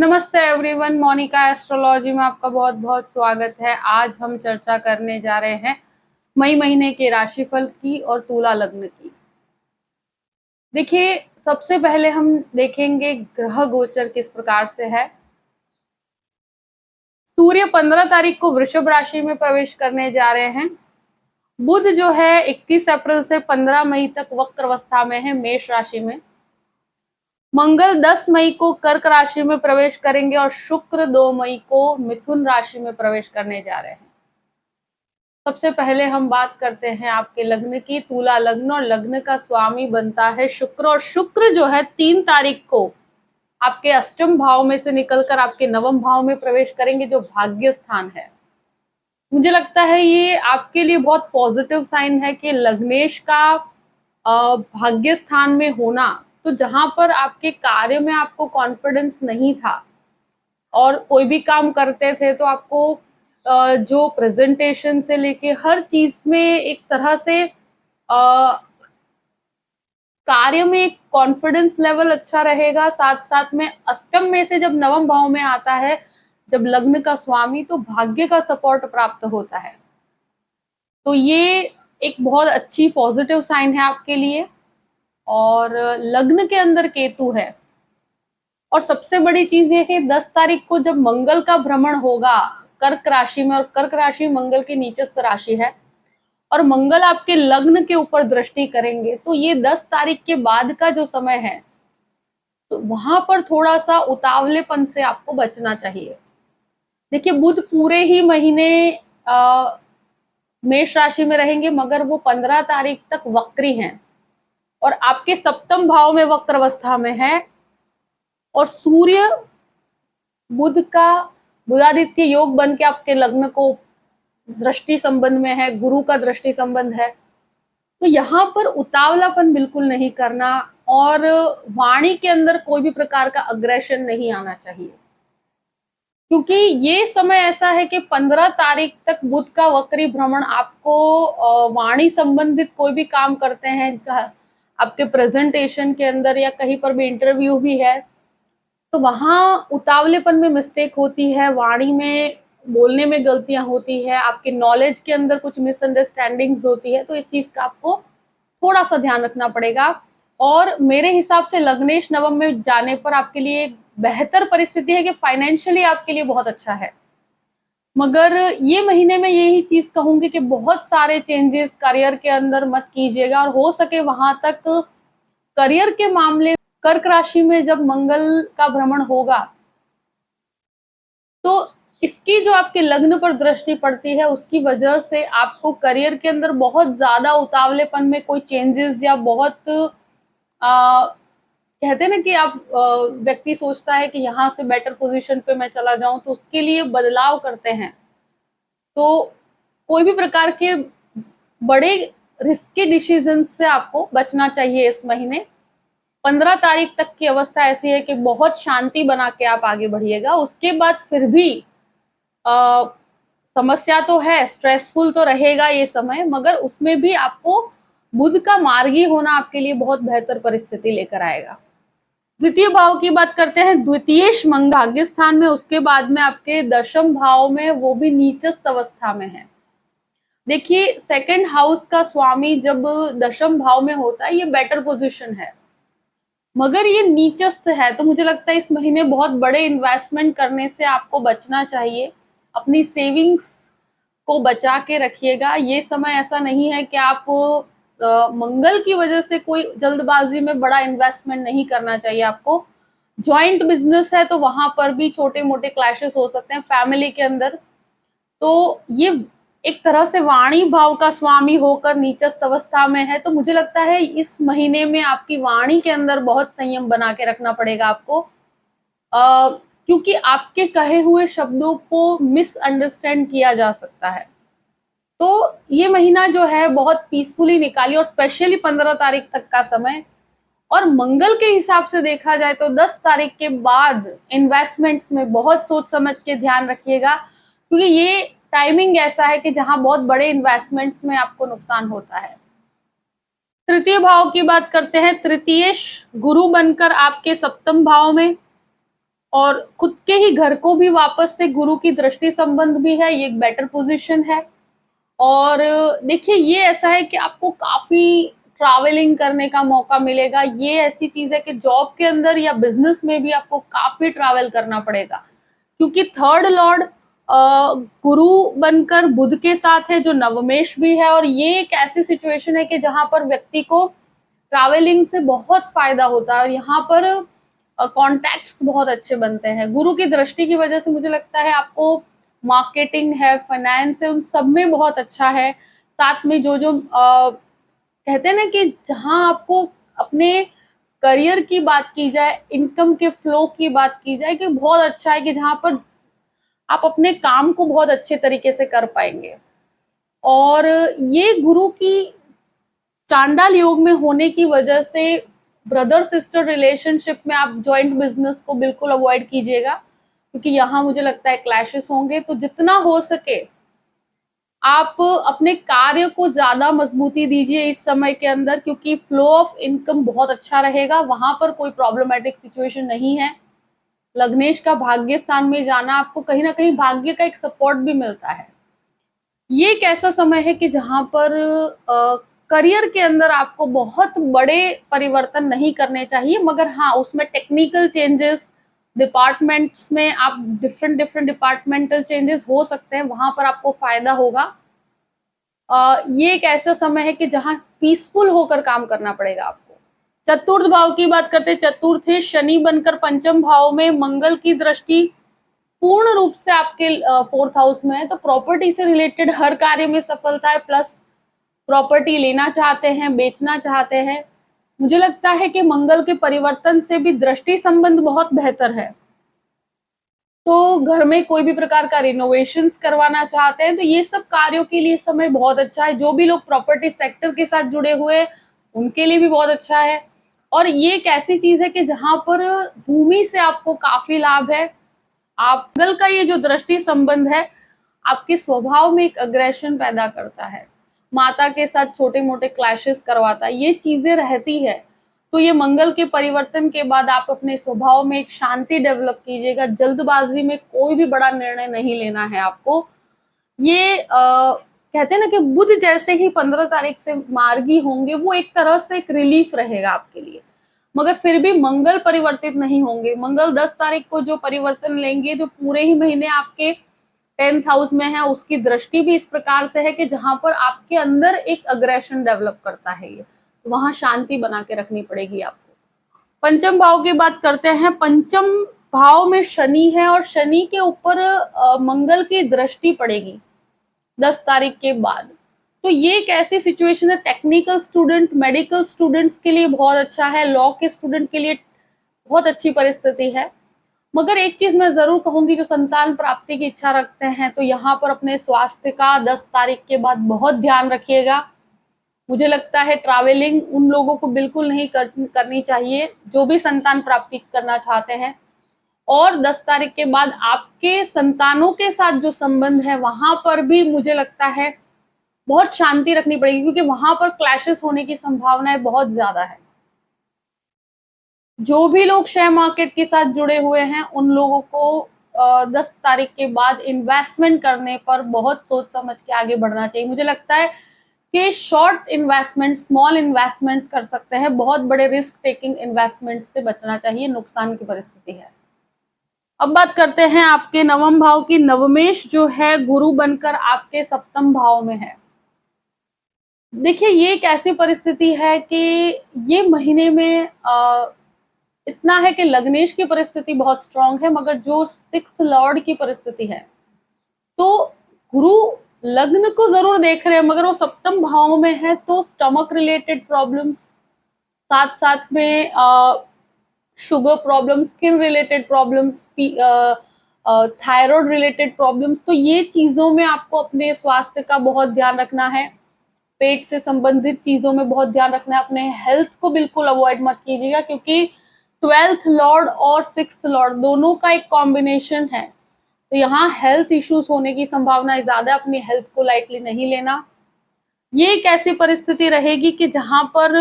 नमस्ते everyone, Monika astrology में आपका बहुत बहुत स्वागत है। आज हम चर्चा करने जा रहे हैं मई महीने के राशिफल की और तुला लग्न की। देखिए, सबसे पहले हम देखेंगे ग्रह गोचर किस प्रकार से है। सूर्य 15 तारीख को वृषभ राशि में प्रवेश करने जा रहे हैं। बुध जो है 21 अप्रैल से 15 मई तक वक्र अवस्था में है मेष राशि में। मंगल 10 मई को कर्क राशि में प्रवेश करेंगे और शुक्र 2 मई को मिथुन राशि में प्रवेश करने जा रहे हैं। सबसे पहले हम बात करते हैं आपके लग्न की। तुला लग्न और लग्न का स्वामी बनता है शुक्र, और शुक्र जो है 3 तारीख को आपके अष्टम भाव में से निकलकर आपके नवम भाव में प्रवेश करेंगे, जो भाग्य स्थान है। मुझे लगता है ये आपके लिए बहुत पॉजिटिव साइन है कि लग्नेश का भाग्य स्थान में होना, तो जहां पर आपके कार्य में आपको कॉन्फिडेंस नहीं था और कोई भी काम करते थे तो आपको जो प्रेजेंटेशन से लेके हर चीज में एक तरह से कार्य में एक कॉन्फिडेंस लेवल अच्छा रहेगा। साथ साथ में अष्टम में से जब नवम भाव में आता है, जब लग्न का स्वामी, तो भाग्य का सपोर्ट प्राप्त होता है। तो ये एक बहुत अच्छी पॉजिटिव साइन है आपके लिए। और लग्न के अंदर केतु है, और सबसे बड़ी चीज ये है 10 तारीख को जब मंगल का भ्रमण होगा कर्क राशि में, और कर्क राशि मंगल की नीचस्थ राशि है, और मंगल आपके लग्न के ऊपर दृष्टि करेंगे, तो ये 10 तारीख के बाद का जो समय है, तो वहां पर थोड़ा सा उतावलेपन से आपको बचना चाहिए। देखिए, बुध पूरे ही महीने मेष राशि में रहेंगे, मगर वो 15 तारीख तक वक्री हैं और आपके सप्तम भाव में वक्र अवस्था में है। और सूर्य बुध का बुधादित्य योग बन के आपके लग्न को दृष्टि संबंध में है, गुरु का दृष्टि संबंध है। तो यहाँ पर उतावलापन बिल्कुल नहीं करना, और वाणी के अंदर कोई भी प्रकार का अग्रेशन नहीं आना चाहिए, क्योंकि ये समय ऐसा है कि 15 तारीख तक बुध का वक्री भ्रमण आपको वाणी संबंधित कोई भी काम करते हैं, आपके प्रेजेंटेशन के अंदर या कहीं पर भी इंटरव्यू भी है, तो वहां उतावलेपन में मिस्टेक होती है, वाणी में बोलने में गलतियां होती है, आपके नॉलेज के अंदर कुछ मिसअंडरस्टैंडिंग्स होती है। तो इस चीज का आपको थोड़ा सा ध्यान रखना पड़ेगा। और मेरे हिसाब से लग्नेश नवम में जाने पर आपके लिए बेहतर परिस्थिति है कि फाइनेंशियली आपके लिए बहुत अच्छा है। मगर ये महीने में यही चीज कहूंगी कि बहुत सारे चेंजेस करियर के अंदर मत कीजिएगा, और हो सके वहां तक करियर के मामले कर्क राशि में जब मंगल का भ्रमण होगा, तो इसकी जो आपके लग्न पर दृष्टि पड़ती है, उसकी वजह से आपको करियर के अंदर बहुत ज्यादा उतावलेपन में कोई चेंजेस या बहुत कहते हैं ना कि आप व्यक्ति सोचता है कि यहाँ से बेटर पोजीशन पे मैं चला जाऊं, तो उसके लिए बदलाव करते हैं। तो कोई भी प्रकार के बड़े रिस्की डिसीजन से आपको बचना चाहिए इस महीने। 15 तारीख तक की अवस्था ऐसी है कि बहुत शांति बना के आप आगे बढ़िएगा। उसके बाद फिर भी आ, समस्या तो है, स्ट्रेसफुल तो रहेगा ये समय, मगर उसमें भी आपको बुध का मार्गी होना आपके लिए बहुत बेहतर परिस्थिति लेकर आएगा। द्वितीय भाव की बात करते हैं। द्वितीयेश मंगल भाग्य स्थान में, उसके बाद में आपके दशम भाव में, वो भी नीचस्थ अवस्था में है। देखिए, सेकंड हाउस का स्वामी जब दशम भाव में होता है, ये बेटर पोजीशन है, मगर ये नीचस्थ है, तो मुझे लगता है इस महीने बहुत बड़े इन्वेस्टमेंट करने से आपको बचना चाहिए। अपनी सेविंग्स को बचा के रखिएगा। ये समय ऐसा नहीं है कि आप मंगल की वजह से कोई जल्दबाजी में बड़ा इन्वेस्टमेंट नहीं करना चाहिए आपको। जॉइंट बिजनेस है तो वहां पर भी छोटे मोटे क्लैशेस हो सकते हैं फैमिली के अंदर। तो ये एक तरह से वाणी भाव का स्वामी होकर नीचस्थ अवस्था में है, तो मुझे लगता है इस महीने में आपकी वाणी के अंदर बहुत संयम बना के रखना पड़ेगा आपको, क्योंकि आपके कहे हुए शब्दों को मिसअंडरस्टैंड किया जा सकता है। तो ये महीना जो है बहुत पीसफुली निकालिए, और स्पेशली 15 तारीख तक का समय। और मंगल के हिसाब से देखा जाए तो 10 तारीख के बाद इन्वेस्टमेंट्स में बहुत सोच समझ के ध्यान रखिएगा, क्योंकि ये टाइमिंग ऐसा है कि जहां बहुत बड़े इन्वेस्टमेंट्स में आपको नुकसान होता है। तृतीय भाव की बात करते हैं। तृतीयेश गुरु बनकर आपके सप्तम भाव में, और खुद के ही घर को भी वापस से गुरु की दृष्टि संबंध भी है, ये एक बेटर पोजीशन है। और देखिए ये ऐसा है कि आपको काफ़ी ट्रैवलिंग करने का मौका मिलेगा। ये ऐसी चीज़ है कि जॉब के अंदर या बिज़नेस में भी आपको काफ़ी ट्रैवल करना पड़ेगा। क्योंकि थर्ड लॉर्ड गुरु बनकर बुध के साथ है, जो नवमेश भी है, और ये एक ऐसी सिचुएशन है कि जहाँ पर व्यक्ति को ट्रैवलिंग से बहुत फ़ायदा होता है और यहाँ पर कॉन्टैक्ट्स बहुत अच्छे बनते हैं। गुरु की दृष्टि की वजह से मुझे लगता है आपको मार्केटिंग है, फाइनेंस है, उन सब में बहुत अच्छा है। साथ में जो-जो कहते हैं ना कि जहाँ आपको अपने करियर की बात की जाए, इनकम के फ्लो की बात की जाए, कि बहुत अच्छा है कि जहाँ पर आप अपने काम को बहुत अच्छे तरीके से कर पाएँगे। और ये गुरु की चांडाल योग में होने की वजह से ब्रदर सिस्टर रिलेशनशिप में आप जॉइंट बिजनेस को बिल्कुल अवॉइड कीजिएगा, क्योंकि यहाँ मुझे लगता है क्लैशेस होंगे। तो जितना हो सके आप अपने कार्य को ज़्यादा मजबूती दीजिए इस समय के अंदर, क्योंकि फ्लो ऑफ इनकम बहुत अच्छा रहेगा, वहाँ पर कोई प्रॉब्लमैटिक सिचुएशन नहीं है। लग्नेश का भाग्य स्थान में जाना आपको कहीं न कहीं भाग्य का एक सपोर्ट भी मिलता है। ये एक ऐसा समय है कि जहाँ पर करियर के अंदर आपको बहुत बड़े परिवर्तन नहीं करने चाहिए, मगर हाँ, उसमें टेक्निकल चेंजेस, डिपार्टमेंट्स में आप डिफरेंट डिपार्टमेंटल चेंजेस हो सकते हैं, वहाँ पर आपको फ़ायदा होगा। ये एक ऐसा समय है कि जहाँ पीसफुल होकर काम करना पड़ेगा आपको। चतुर्थ भाव की बात करते हैं, चतुर्थ शनि बनकर पंचम भाव में मंगल की दृष्टि पूर्ण रूप से आपके 4th हाउस में है, तो प्रॉपर्टी से रिलेटेड हर कार्य में सफलता है, प्लस प्रॉपर्टी लेना चाहते हैं, बेचना चाहते हैं। मुझे लगता है कि मंगल के परिवर्तन से भी दृष्टि संबंध बहुत बेहतर है। तो घर में कोई भी प्रकार का रिनोवेशंस करवाना चाहते हैं, तो ये सब कार्यों के लिए समय बहुत अच्छा है। जो भी लोग प्रॉपर्टी सेक्टर के साथ जुड़े हुए हैं, उनके लिए भी बहुत अच्छा है। और ये एक ऐसी चीज़ है कि जहाँ पर भूमि से आपको काफ़ी लाभ है। आप मंगल का ये जो दृष्टि संबंध है, आपके स्वभाव में एक अग्रेशन पैदा करता है। माता के साथ छोटे-मोटे क्लैशेस करवाता है, ये चीज़ें रहती है। तो ये मंगल के परिवर्तन के बाद आप अपने स्वभाव में एक शांति डेवलप कीजिएगा, जल्दबाज़ी में कोई भी बड़ा निर्णय नहीं लेना है आपको। ये कहते हैं ना कि बुध जैसे ही 15 तारीख से मार्गी होंगे, वो एक तरह से एक रिलीफ रहेगा आपके लिए। मगर फिर भी मंगल परिवर्तित नहीं होंगे। मंगल 10 तारीख को जो परिवर्तन लेंगे, जो पूरे ही महीने आपके 10th हाउस में है, उसकी दृष्टि भी इस प्रकार से है कि जहाँ पर आपके अंदर एक अग्रेशन डेवलप करता है ये। तो वहाँ शांति बना के रखनी पड़ेगी आपको। पंचम भाव की बात करते हैं। पंचम भाव में शनि है और शनि के ऊपर मंगल की दृष्टि पड़ेगी 10 तारीख के बाद। तो ये एक ऐसी सिचुएशन है, टेक्निकल स्टूडेंट, मेडिकल स्टूडेंट्स के लिए बहुत अच्छा है, लॉ के स्टूडेंट के लिए बहुत अच्छी परिस्थिति है। मगर एक चीज़ मैं ज़रूर कहूँगी, जो संतान प्राप्ति की इच्छा रखते हैं, तो यहाँ पर अपने स्वास्थ्य का 10 तारीख के बाद बहुत ध्यान रखिएगा। मुझे लगता है ट्रैवलिंग उन लोगों को बिल्कुल नहीं करनी चाहिए, जो भी संतान प्राप्ति करना चाहते हैं। और 10 तारीख के बाद आपके संतानों के साथ जो संबंध है, वहाँ पर भी मुझे लगता है बहुत शांति रखनी पड़ेगी, क्योंकि वहाँ पर क्लैशेस होने की संभावनाएँ बहुत ज़्यादा है। जो भी लोग शेयर मार्केट के साथ जुड़े हुए हैं, उन लोगों को 10 तारीख के बाद इन्वेस्टमेंट करने पर बहुत सोच समझ के आगे बढ़ना चाहिए। मुझे लगता है कि शॉर्ट इन्वेस्टमेंट, स्मॉल इन्वेस्टमेंट्स कर सकते हैं, बहुत बड़े रिस्क टेकिंग इन्वेस्टमेंट से बचना चाहिए, नुकसान की परिस्थिति है। अब बात करते हैं आपके नवम भाव की। नवमेश जो है गुरु बनकर आपके सप्तम भाव में है। देखिए ये एक ऐसी परिस्थिति है कि ये महीने में इतना है कि लग्नेश की परिस्थिति बहुत स्ट्रॉन्ग है, मगर जो 6th लॉर्ड की परिस्थिति है, तो गुरु लग्न को ज़रूर देख रहे हैं, मगर वो सप्तम भाव में है, तो स्टमक रिलेटेड प्रॉब्लम्स, साथ-साथ में sugar problems, skin related problems, thyroid related problems, तो ये चीज़ों में आपको अपने स्वास्थ्य का बहुत ध्यान रखना है। पेट से संबंधित चीज़ों में बहुत ध्यान रखना है, अपने हेल्थ को बिल्कुल अवॉइड मत कीजिएगा, क्योंकि 12th लॉर्ड और 6th लॉर्ड दोनों का एक कॉम्बिनेशन है। तो यहाँ हेल्थ इश्यूज होने की संभावना ज़्यादा, अपनी हेल्थ को लाइटली नहीं लेना। ये एक ऐसी परिस्थिति रहेगी कि जहाँ पर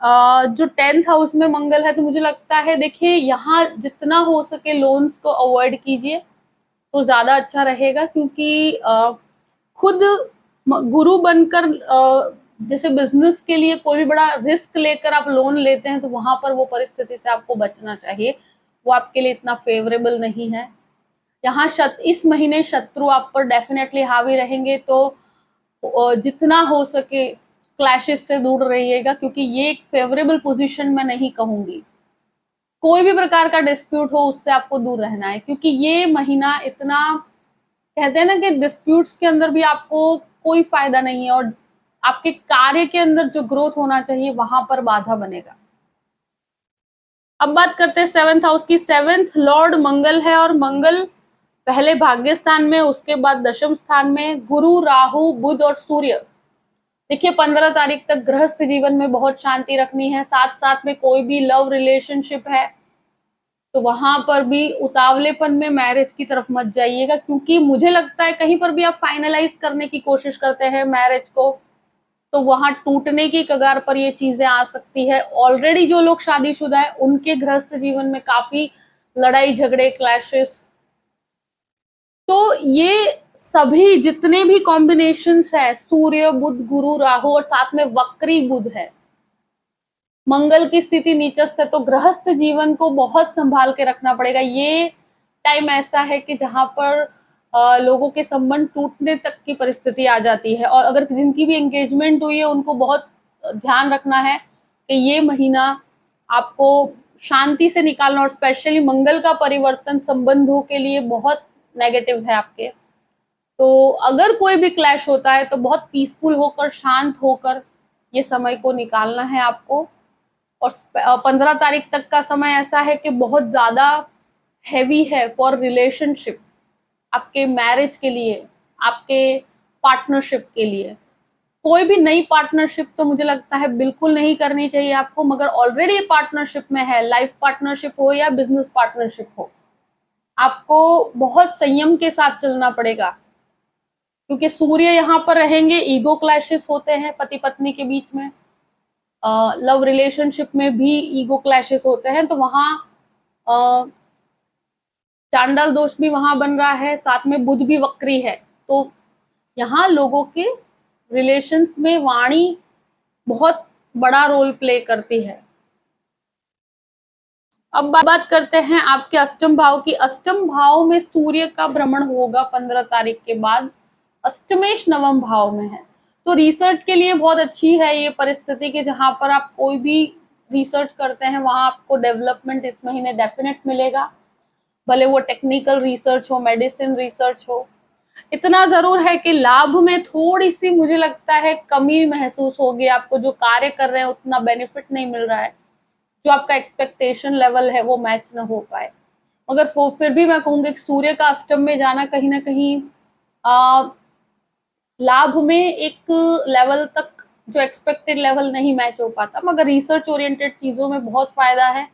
जो 10th हाउस में मंगल है, तो मुझे लगता है देखिए यहाँ जितना हो सके लोन्स को अवॉइड कीजिए तो ज्यादा अच्छा रहेगा, क्योंकि खुद गुरु बनकर जैसे बिजनेस के लिए कोई भी बड़ा रिस्क लेकर आप लोन लेते हैं तो वहां पर वो परिस्थिति से आपको बचना चाहिए, वो आपके लिए इतना फेवरेबल नहीं है। यहाँ इस महीने शत्रु आप पर डेफिनेटली हावी रहेंगे, तो जितना हो सके क्लैशेस से दूर रहिएगा, क्योंकि ये एक फेवरेबल पोजीशन मैं नहीं कहूंगी। कोई भी प्रकार का डिस्प्यूट हो उससे आपको दूर रहना है, क्योंकि ये महीना इतना, कहते हैं ना कि डिस्प्यूट्स के अंदर भी आपको कोई फायदा नहीं है, और आपके कार्य के अंदर जो ग्रोथ होना चाहिए वहां पर बाधा बनेगा। अब बात करते हैं 7th हाउस की। 7th लॉर्ड मंगल है, और मंगल पहले भाग्य स्थान में, उसके बाद दशम स्थान में। गुरु, राहु, बुध और सूर्य। देखिए 15 तारीख तक गृहस्थ जीवन में बहुत शांति रखनी है, साथ साथ में कोई भी लव रिलेशनशिप है तो वहां पर भी उतावलेपन में मैरिज की तरफ मत जाइएगा, क्योंकि मुझे लगता है कहीं पर भी आप फाइनलाइज करने की कोशिश करते हैं मैरिज को तो वहां टूटने की कगार पर ये चीजें आ सकती है। ऑलरेडी जो लोग शादीशुदा है उनके गृहस्थ जीवन में काफी लड़ाई झगड़े, क्लैशेस, तो ये सभी जितने भी कॉम्बिनेशंस है, सूर्य, बुध, गुरु, राहु और साथ में वक्री बुध है, मंगल की स्थिति नीचस्थ है, तो गृहस्थ जीवन को बहुत संभाल के रखना पड़ेगा। ये टाइम ऐसा है कि जहां पर लोगों के संबंध टूटने तक की परिस्थिति आ जाती है, और अगर जिनकी भी एंगेजमेंट हुई है उनको बहुत ध्यान रखना है कि ये महीना आपको शांति से निकालना, और स्पेशली मंगल का परिवर्तन संबंधों के लिए बहुत नेगेटिव है आपके। तो अगर कोई भी क्लैश होता है तो बहुत पीसफुल होकर, शांत होकर ये समय को निकालना है आपको। और 15 तारीख तक का समय ऐसा है कि बहुत ज्यादा हैवी है फॉर रिलेशनशिप, आपके मैरिज के लिए, आपके पार्टनरशिप के लिए। कोई भी नई पार्टनरशिप तो मुझे लगता है बिल्कुल नहीं करनी चाहिए आपको, मगर ऑलरेडी पार्टनरशिप में है, लाइफ पार्टनरशिप हो या बिजनेस पार्टनरशिप हो, आपको बहुत संयम के साथ चलना पड़ेगा, क्योंकि सूर्य यहाँ पर रहेंगे, ईगो क्लैशेस होते हैं पति पत्नी के बीच में, लव रिलेशनशिप में भी ईगो क्लैशेस होते हैं, तो वहां चांडाल दोष भी वहां बन रहा है, साथ में बुध भी वक्री है, तो यहाँ लोगों के रिलेशंस में वाणी बहुत बड़ा रोल प्ले करती है। अब बात करते हैं आपके अष्टम भाव की। अष्टम भाव में सूर्य का भ्रमण होगा 15 तारीख के बाद, अष्टमेश नवम भाव में है, तो रिसर्च के लिए बहुत अच्छी है ये परिस्थिति कि जहां पर आप कोई भी रिसर्च करते हैं वहां आपको डेवलपमेंट इस महीने डेफिनेट मिलेगा, भले वो टेक्निकल रिसर्च हो, मेडिसिन रिसर्च हो। इतना जरूर है कि लाभ में थोड़ी सी मुझे लगता है कमी महसूस होगी आपको, जो कार्य कर रहे हैं उतना बेनिफिट नहीं मिल रहा है, जो आपका एक्सपेक्टेशन लेवल है वो मैच ना हो पाए। मगर फिर भी मैं कहूंगी कि सूर्य का अष्टम में जाना कहीं ना कहीं लाभ में एक लेवल तक, जो एक्सपेक्टेड लेवल नहीं मैच हो पाता, मगर रिसर्च ओरिएंटेड चीजों में बहुत फायदा है,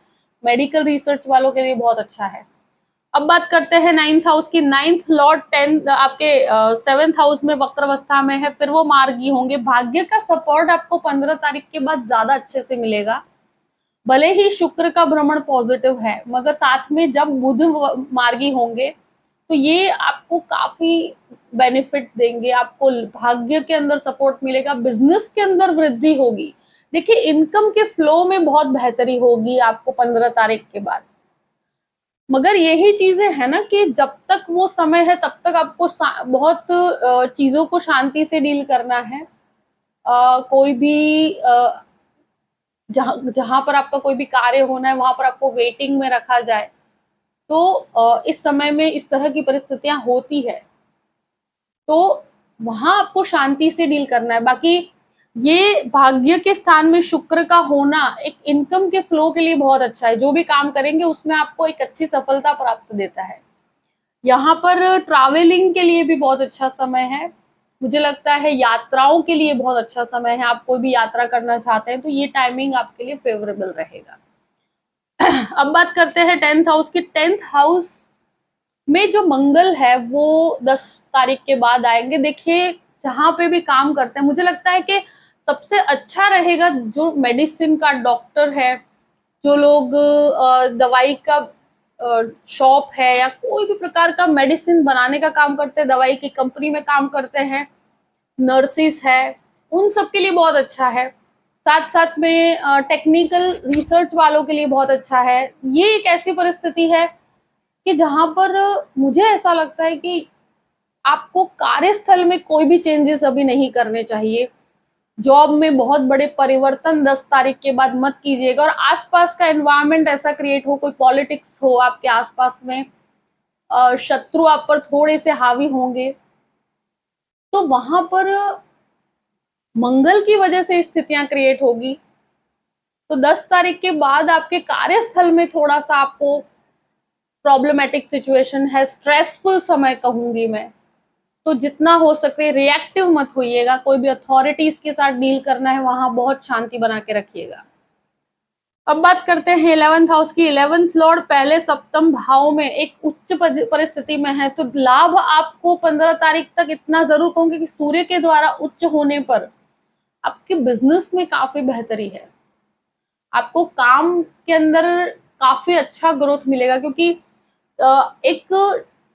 मेडिकल रिसर्च वालों के लिए बहुत अच्छा है। अब बात करते हैं 9th हाउस की। 9th लॉर्ड 10 आपके 7th हाउस में वक्रावस्था में है, फिर वो मार्गी होंगे। भाग्य का सपोर्ट आपको 15 तारीख के बाद ज्यादा अच्छे से मिलेगा, भले ही शुक्र का भ्रमण पॉजिटिव है, मगर साथ में जब बुध मार्गी होंगे तो ये आपको काफी बेनिफिट देंगे, आपको भाग्य के अंदर सपोर्ट मिलेगा, बिजनेस के अंदर वृद्धि होगी। देखिए इनकम के फ्लो में बहुत बेहतरी होगी आपको 15 तारीख के बाद, मगर यही चीजें है ना कि जब तक वो समय है तब तक आपको बहुत चीजों को शांति से डील करना है। कोई भी जहां पर आपका कोई भी कार्य होना है वहां पर आपको वेटिंग में रखा जाए, तो इस समय में इस तरह की परिस्थितियां होती है, तो वहां आपको शांति से डील करना है। बाकी ये भाग्य के स्थान में शुक्र का होना एक इनकम के फ्लो के लिए बहुत अच्छा है, जो भी काम करेंगे उसमें आपको एक अच्छी सफलता प्राप्त देता है। यहाँ पर ट्रैवलिंग के लिए भी बहुत अच्छा समय है, मुझे लगता है यात्राओं के लिए बहुत अच्छा समय है, आप कोई भी यात्रा करना चाहते हैं तो ये टाइमिंग आपके लिए फेवरेबल रहेगा। अब बात करते हैं 10th हाउस की। 10th हाउस में जो मंगल है वो 10 तारीख के बाद आएंगे। देखिए जहां पे भी काम करते हैं, मुझे लगता है कि सबसे अच्छा रहेगा जो मेडिसिन का डॉक्टर है, जो लोग दवाई का शॉप है या कोई भी प्रकार का मेडिसिन बनाने का काम करते हैं, दवाई की कंपनी में काम करते हैं, नर्सिस है, उन सब के लिए बहुत अच्छा है। साथ साथ में टेक्निकल रिसर्च वालों के लिए बहुत अच्छा है। ये एक ऐसी परिस्थिति है कि जहां पर मुझे ऐसा लगता है कि आपको कार्यस्थल में कोई भी चेंजेस अभी नहीं करने चाहिए। जॉब में बहुत बड़े परिवर्तन 10 तारीख के बाद मत कीजिएगा, और आसपास का एनवायरनमेंट ऐसा क्रिएट हो, कोई पॉलिटिक्स हो आपके आसपास में, शत्रु आप पर थोड़े से हावी होंगे, तो वहां पर मंगल की वजह से स्थितियां क्रिएट होगी। तो 10 तारीख के बाद आपके कार्यस्थल में थोड़ा सा आपको प्रॉब्लमेटिक सिचुएशन है, स्ट्रेसफुल समय कहूंगी मैं। तो जितना हो सके रिएक्टिव मत होइएगा, कोई भी अथॉरिटीज के साथ डील करना है वहां बहुत शांति बना के रखिएगा। अब बात करते हैं 11th हाउस की। 11th लॉर्ड पहले सप्तम भाव में एक उच्च परिस्थिति में है, तो लाभ आपको 15 तारीख तक इतना जरूर कहूंगी कि सूर्य के द्वारा उच्च होने पर आपके बिजनेस में काफी बेहतरी है। आपको काम के अंदर काफी अच्छा ग्रोथ मिलेगा, क्योंकि एक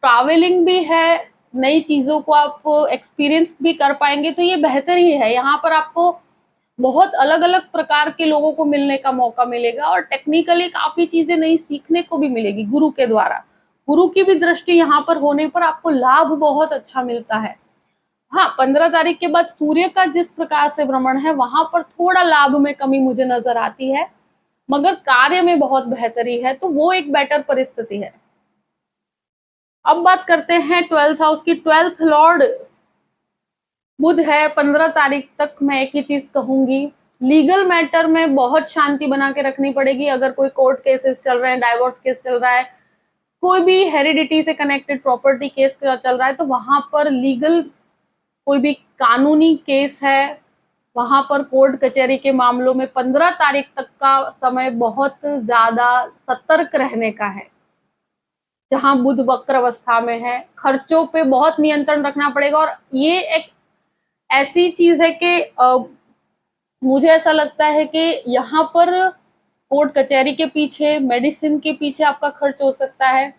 ट्रैवलिंग भी है, नई चीजों को आप एक्सपीरियंस भी कर पाएंगे, तो ये बेहतर ही है। यहाँ पर आपको बहुत अलग अलग प्रकार के लोगों को मिलने का मौका मिलेगा, और टेक्निकली काफी चीजें नई सीखने को भी मिलेगी गुरु के द्वारा। गुरु की भी दृष्टि यहाँ पर होने पर आपको लाभ बहुत अच्छा मिलता है। हाँ, 15 तारीख के बाद सूर्य का जिस प्रकार से भ्रमण है वहां पर थोड़ा लाभ में कमी मुझे नजर आती है, मगर कार्य में बहुत बेहतरी है, तो वो एक बेटर परिस्थिति है। अब बात करते हैं 12th हाउस की। 12th लॉर्ड बुध है। 15 तारीख तक मैं एक ही चीज कहूंगी, लीगल मैटर में बहुत शांति बना के रखनी पड़ेगी। अगर कोई कोर्ट केसेस चल रहे हैं, डाइवोर्स केस चल रहा है, कोई भी हेरिडिटी से कनेक्टेड प्रॉपर्टी केस चल रहा है, तो वहां पर लीगल कोई भी कानूनी केस है, वहां पर कोर्ट कचहरी के मामलों में 15 तारीख तक का समय बहुत ज्यादा सतर्क रहने का है। जहां बुध वक्र अवस्था में है, खर्चों पे बहुत नियंत्रण रखना पड़ेगा। और ये एक ऐसी चीज है कि मुझे ऐसा लगता है कि यहाँ पर कोर्ट कचहरी के पीछे, मेडिसिन के पीछे आपका खर्च हो सकता है।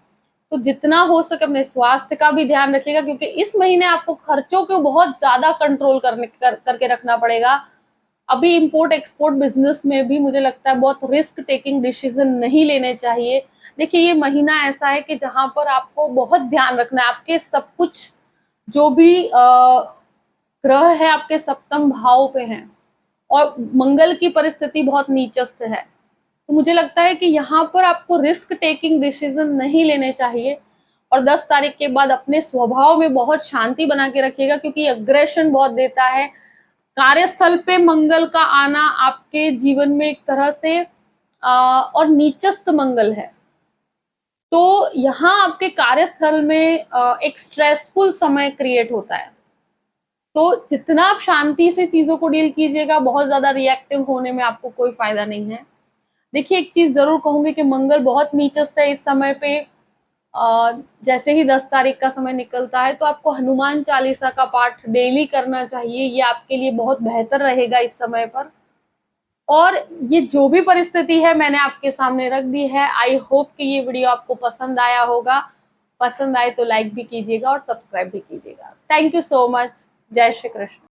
तो जितना हो सके अपने स्वास्थ्य का भी ध्यान रखिएगा, क्योंकि इस महीने आपको खर्चों को बहुत ज्यादा कंट्रोल करके रखना पड़ेगा। अभी इंपोर्ट एक्सपोर्ट बिजनेस में भी मुझे लगता है बहुत रिस्क टेकिंग डिसीजन नहीं लेने चाहिए। देखिए, ये महीना ऐसा है कि जहां पर आपको बहुत ध्यान रखना है। आपके सब कुछ जो भी ग्रह है आपके सप्तम भाव पे हैं, और मंगल की परिस्थिति बहुत नीचस्थ है, तो मुझे लगता है कि यहाँ पर आपको रिस्क टेकिंग डिसीजन नहीं लेने चाहिए। और 10 तारीख के बाद अपने स्वभाव में बहुत शांति बना के रखिएगा, क्योंकि अग्रेशन बहुत देता है। कार्यस्थल पे मंगल का आना आपके जीवन में एक तरह से और नीचस्थ मंगल है, तो यहाँ आपके कार्यस्थल में एक स्ट्रेसफुल समय क्रिएट होता है। तो जितना आप शांति से चीजों को डील कीजिएगा, बहुत ज्यादा रिएक्टिव होने में आपको कोई फायदा नहीं है। देखिए, एक चीज जरूर कहूंगी कि मंगल बहुत नीचस्थ है इस समय पे। जैसे ही 10 तारीख का समय निकलता है, तो आपको हनुमान चालीसा का पाठ डेली करना चाहिए। ये आपके लिए बहुत बेहतर रहेगा इस समय पर। और ये जो भी परिस्थिति है मैंने आपके सामने रख दी है। आई होप कि ये वीडियो आपको पसंद आया होगा। पसंद आए तो लाइक भी कीजिएगा और सब्सक्राइब भी कीजिएगा। Thank you so much. जय श्री कृष्ण।